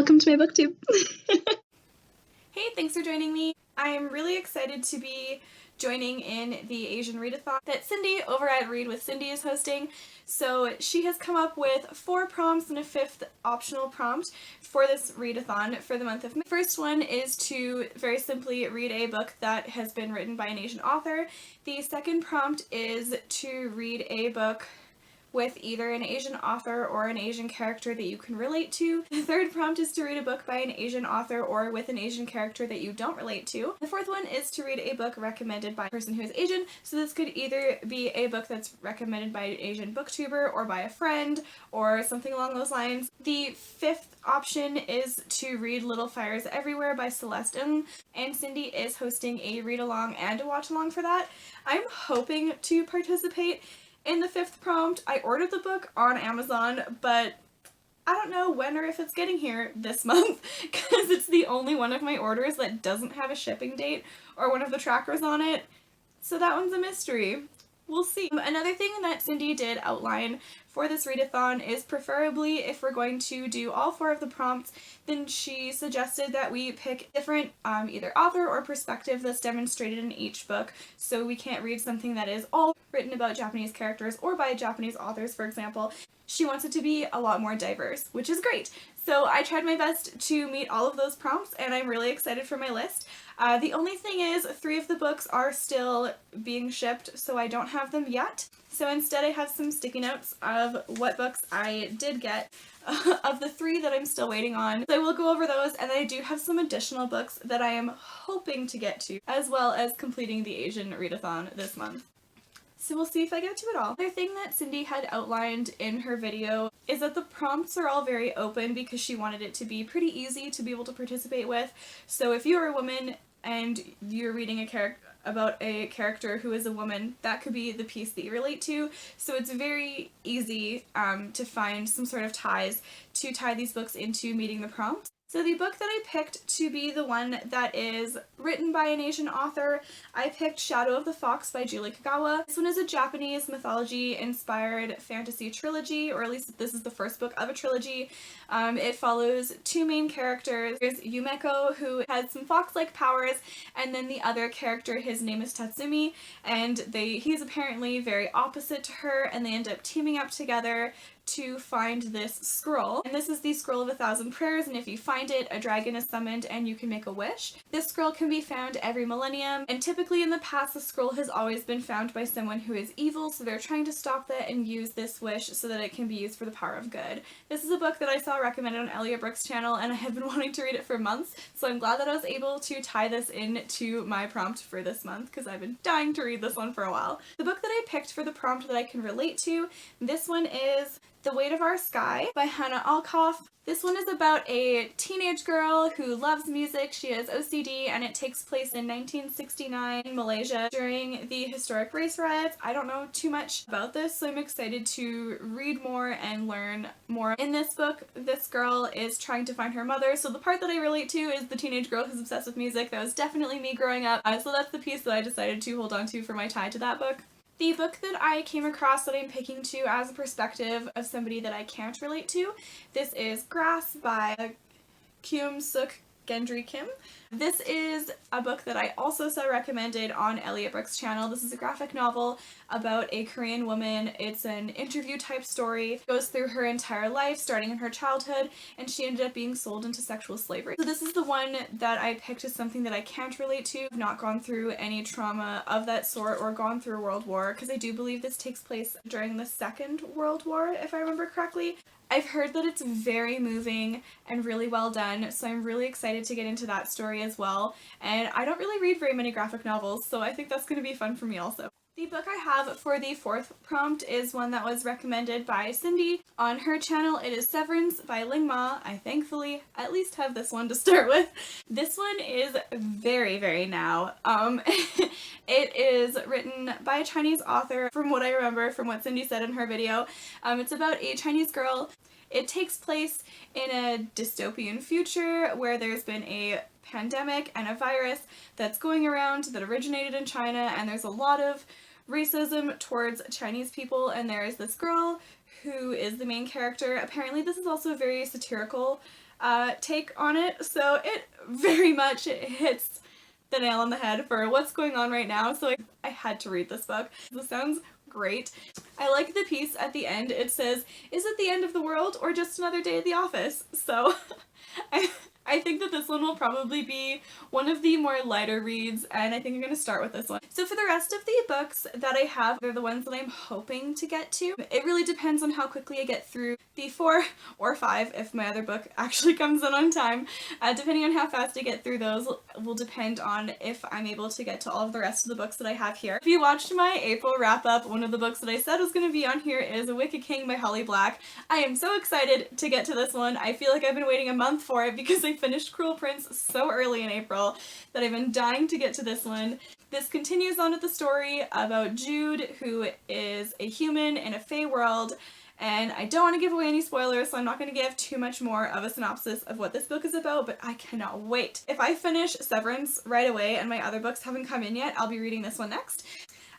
Welcome to my booktube. Hey, thanks for joining me. I'm really excited to be joining in the Asian Readathon that Cindy over at Read with Cindy is hosting. So she has come up with 4 prompts and a 5th optional prompt for this readathon for the month of May. The first one is to very simply read a book that has been written by an Asian author. The second prompt is to read a book with either an Asian author or an Asian character that you can relate to. The third prompt is to read a book by an Asian author or with an Asian character that you don't relate to. The fourth one is to read a book recommended by a person who is Asian, so this could either be a book that's recommended by an Asian booktuber or by a friend or something along those lines. The fifth option is to read Little Fires Everywhere by Celeste Ng, and Cindy is hosting a read-along and a watch-along for that. I'm hoping to participate in the fifth prompt. I ordered the book on Amazon, but I don't know when or if it's getting here this month because it's the only one of my orders that doesn't have a shipping date or one of the trackers on it. So that one's a mystery. We'll see. Another thing that Cindy did outline for this readathon is preferably if we're going to do all 4 of the prompts, then she suggested that we pick different either author or perspective that's demonstrated in each book, so we can't read something that is all written about Japanese characters or by Japanese authors, for example. She wants it to be a lot more diverse, which is great. So I tried my best to meet all of those prompts, and I'm really excited for my list. The only thing is 3 of the books are still being shipped, so I don't have them yet. So instead I have some sticky notes of what books I did get of the 3 that I'm still waiting on. So I will go over those, and I do have some additional books that I am hoping to get to, as well as completing the Asian Readathon this month. So we'll see if I get to it all. Another thing that Cindy had outlined in her video is that the prompts are all very open because she wanted it to be pretty easy to be able to participate with. So if you're a woman and you're reading about a character who is a woman, that could be the piece that you relate to. So it's very easy to find some sort of ties to tie these books into meeting the prompts. So the book that I picked to be the one that is written by an Asian author, I picked Shadow of the Fox by Julie Kagawa. This one is a Japanese mythology-inspired fantasy trilogy, or at least this is the first book of a trilogy. It follows 2 main characters. There's Yumeko, who has some fox-like powers, and then the other character, his name is Tatsumi, and he's apparently very opposite to her, and they end up teaming up together to find this scroll. And this is the Scroll of 1,000 Prayers, and if you find it, a dragon is summoned and you can make a wish. This scroll can be found every millennium, and typically in the past the scroll has always been found by someone who is evil, so they're trying to stop that and use this wish so that it can be used for the power of good. This is a book that I saw recommended on Elliot Brook's channel, and I have been wanting to read it for months, so I'm glad that I was able to tie this into my prompt for this month because I've been dying to read this one for a while. The book that I picked for the prompt that I can relate to, this one is The Weight of Our Sky by Hannah Alkoff. This one is about a teenage girl who loves music. She has OCD, and it takes place in 1969 in Malaysia during the historic race riots. I don't know too much about this, so I'm excited to read more and learn more. In this book, this girl is trying to find her mother, so the part that I relate to is the teenage girl who's obsessed with music. That was definitely me growing up, so that's the piece that I decided to hold on to for my tie to that book. The book that I came across that I'm picking to as a perspective of somebody that I can't relate to, this is Grass by Kyum Suk Gendry Kim. This is a book that I also saw recommended on Elliot Brook's channel. This is a graphic novel about a Korean woman. It's an interview type story. It goes through her entire life, starting in her childhood, and she ended up being sold into sexual slavery. So this is the one that I picked as something that I can't relate to. I've not gone through any trauma of that sort or gone through a world war, because I do believe this takes place during the Second World War, if I remember correctly. I've heard that it's very moving and really well done, so I'm really excited to get into that story as well. And I don't really read very many graphic novels, so I think that's going to be fun for me also. The book I have for the 4th prompt is one that was recommended by Cindy on her channel. It is Severance by Ling Ma. I thankfully at least have this one to start with. This one is very, very now. It is written by a Chinese author, from what I remember from what Cindy said in her video. It's about a Chinese girl. It takes place in a dystopian future where there's been a pandemic and a virus that's going around that originated in China, and there's a lot of racism towards Chinese people, and there is this girl who is the main character. Apparently this is also a very satirical take on it, so it very much hits the nail on the head for what's going on right now, so I had to read this book. This sounds great. I like the piece at the end. It says, "Is it the end of the world or just another day at the office?" So I think that this one will probably be one of the more lighter reads, and I think I'm going to start with this one. So for the rest of the books that I have, they're the ones that I'm hoping to get to. It really depends on how quickly I get through the 4 or 5 if my other book actually comes in on time. Depending on how fast I get through those will depend on if I'm able to get to all of the rest of the books that I have here. If you watched my April wrap-up, one of the books that I said was going to be on here is A Wicked King by Holly Black. I am so excited to get to this one. I feel like I've been waiting a month for it because I finished Cruel Prince so early in April that I've been dying to get to this one. This continues on with the story about Jude, who is a human in a fae world, and I don't want to give away any spoilers, so I'm not going to give too much more of a synopsis of what this book is about, but I cannot wait. If I finish Severance right away and my other books haven't come in yet, I'll be reading this one next.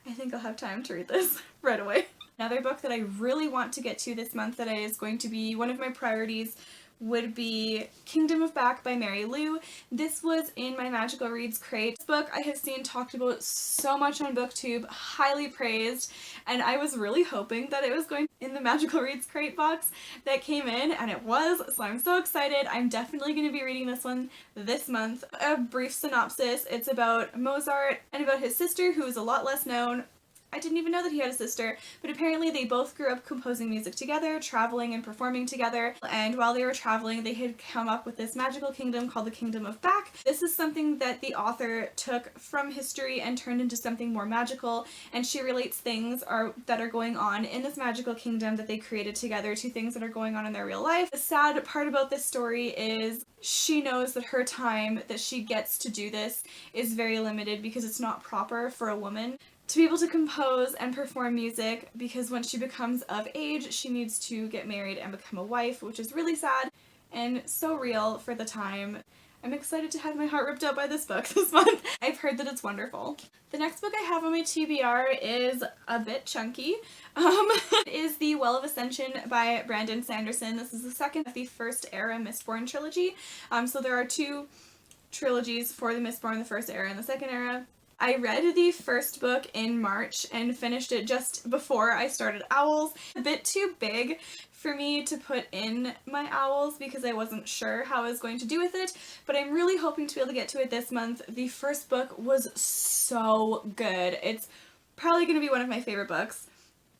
I think I'll have time to read this right away. Another book that I really want to get to this month that is going to be one of my priorities would be Kingdom of Back by Mary Lou. This was in my Magical Reads crate. This book I have seen talked about so much on BookTube, highly praised, and I was really hoping that it was going in the Magical Reads crate box that came in, and it was, so I'm so excited. I'm definitely going to be reading this one this month. A brief synopsis, it's about Mozart and about his sister, who is a lot less known. I didn't even know that he had a sister, but apparently they both grew up composing music together, traveling and performing together, and while they were traveling they had come up with this magical kingdom called the Kingdom of Back. This is something that the author took from history and turned into something more magical, and she relates things that are going on in this magical kingdom that they created together to things that are going on in their real life. The sad part about this story is she knows that her time that she gets to do this is very limited because it's not proper for a woman to be able to compose and perform music, because when she becomes of age she needs to get married and become a wife, which is really sad and so real for the time. I'm excited to have my heart ripped out by this book this month. I've heard that it's wonderful. The next book I have on my TBR is a bit chunky. It is The Well of Ascension by Brandon Sanderson. This is the second of the First Era Mistborn trilogy. So there are 2 trilogies for the Mistborn, the First Era and the Second Era. I read the first book in March and finished it just before I started Owls. A bit too big for me to put in my Owls because I wasn't sure how I was going to do with it, but I'm really hoping to be able to get to it this month. The first book was so good. It's probably going to be one of my favorite books.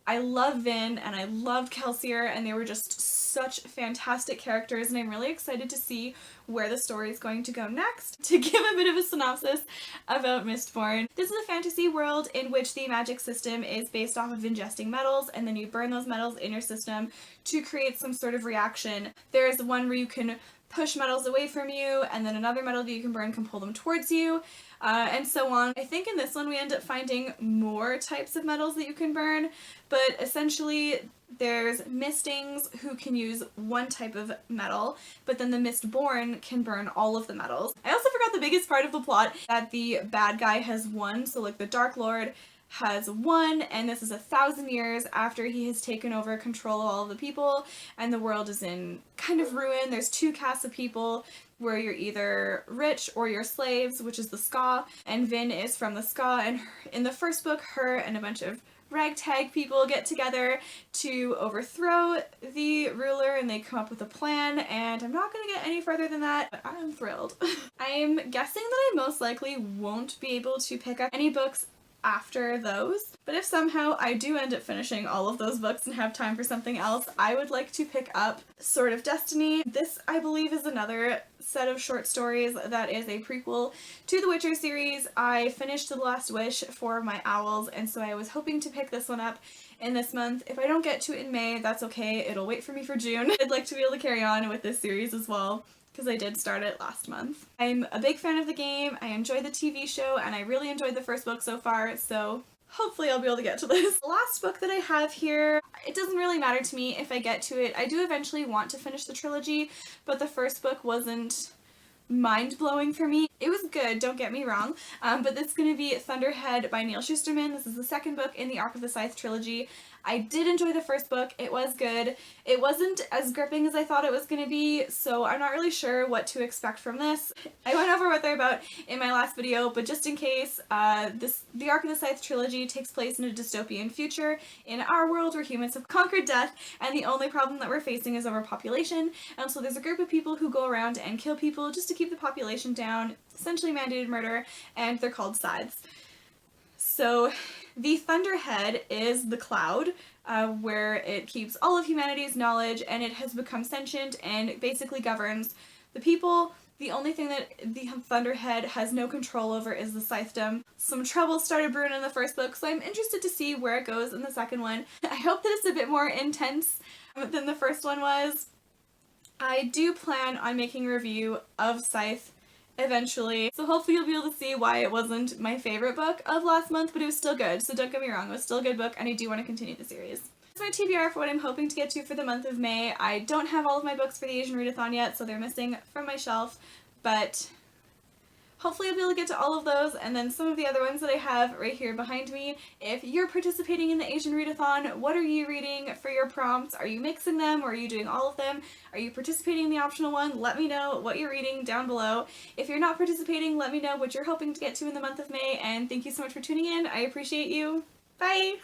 I love Vin and I loved Kelsier, and they were just such fantastic characters, and I'm really excited to see where the story is going to go next. To give a bit of a synopsis about Mistborn, this is a fantasy world in which the magic system is based off of ingesting metals, and then you burn those metals in your system to create some sort of reaction. There's one where you can push metals away from you, and then another metal that you can burn can pull them towards you, and so on. I think in this one we end up finding more types of metals that you can burn, but essentially there's Mistings who can use one type of metal, but then the Mistborn can burn all of the metals. I also forgot the biggest part of the plot, that the bad guy has won, so like the Dark Lord has won, and this is 1,000 years after he has taken over control of all of the people, and the world is in kind of ruin. There's 2 castes of people where you're either rich or you're slaves, which is the Ska, and Vin is from the Ska, and in the first book, her and a bunch of ragtag people get together to overthrow the ruler, and they come up with a plan, and I'm not going to get any further than that, but I'm thrilled. I'm guessing that I most likely won't be able to pick up any books after those, but if somehow I do end up finishing all of those books and have time for something else, I would like to pick up Sword of Destiny. This, I believe, is another set of short stories that is a prequel to the Witcher series. I finished The Last Wish for my Owls, and so I was hoping to pick this one up in this month. If I don't get to it in May, that's okay. It'll wait for me for June. I'd like to be able to carry on with this series as well, because I did start it last month. I'm a big fan of the game, I enjoy the TV show, and I really enjoyed the first book so far, so hopefully I'll be able to get to this. The last book that I have here, it doesn't really matter to me if I get to it. I do eventually want to finish the trilogy, but the first book wasn't mind-blowing for me. It was good, don't get me wrong, but this is going to be Thunderhead by Neil Shusterman. This is the second book in the Arc of the Scythe trilogy. I did enjoy the first book. It was good. It wasn't as gripping as I thought it was going to be, so I'm not really sure what to expect from this. I went over what they're about in my last video, but just in case, the Arc of the Scythe trilogy takes place in a dystopian future in our world where humans have conquered death, and the only problem that we're facing is overpopulation. So there's a group of people who go around and kill people just to keep the population down, essentially mandated murder, and they're called scythes. So the Thunderhead is the cloud, where it keeps all of humanity's knowledge, and it has become sentient and basically governs the people. The only thing that the Thunderhead has no control over is the scythedom. Some trouble started brewing in the first book, so I'm interested to see where it goes in the second one. I hope that it's a bit more intense than the first one was. I do plan on making a review of Scythe eventually, so hopefully you'll be able to see why it wasn't my favorite book of last month, but it was still good, so don't get me wrong, it was still a good book, and I do want to continue the series. That's my TBR for what I'm hoping to get to for the month of May. I don't have all of my books for the Asian Readathon yet, so they're missing from my shelf, but hopefully I'll be able to get to all of those, and then some of the other ones that I have right here behind me. If you're participating in the Asian Readathon, what are you reading for your prompts? Are you mixing them, or are you doing all of them? Are you participating in the optional one? Let me know what you're reading down below. If you're not participating, let me know what you're hoping to get to in the month of May, and thank you so much for tuning in. I appreciate you. Bye!